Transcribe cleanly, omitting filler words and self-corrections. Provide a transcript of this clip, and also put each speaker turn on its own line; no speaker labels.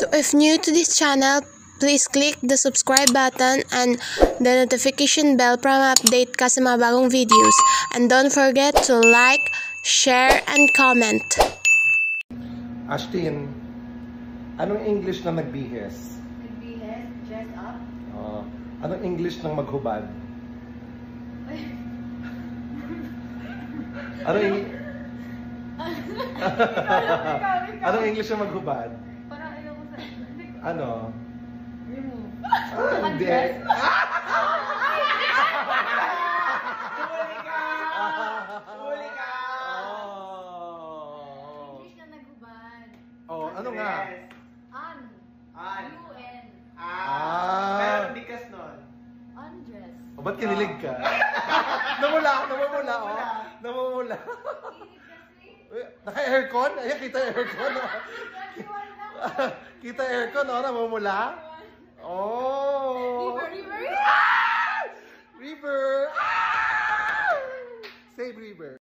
So if new to this channel, please click the subscribe button and the notification bell para ma-update ka sa mga bagong videos. And don't forget to like, share, and comment.
Ashtin, anong English na nagbihis?
Nagbihis? Dress up?
Anong English ng maghubad? Anong English ng maghubad?
Parang ayoko sa...
Ano?
Remove.
Hindi.
Huli ka!
English na naghubad.
Ano nga?
Un.
An.
U-N.
Pero bigas nun.
Undress.
Ba't kinilig ka? Namumula.
Kilig kasi.
Naka-aircon? Ayan, kita aircon. Kita aircon, namumula? Oh!
River.
River! Save River.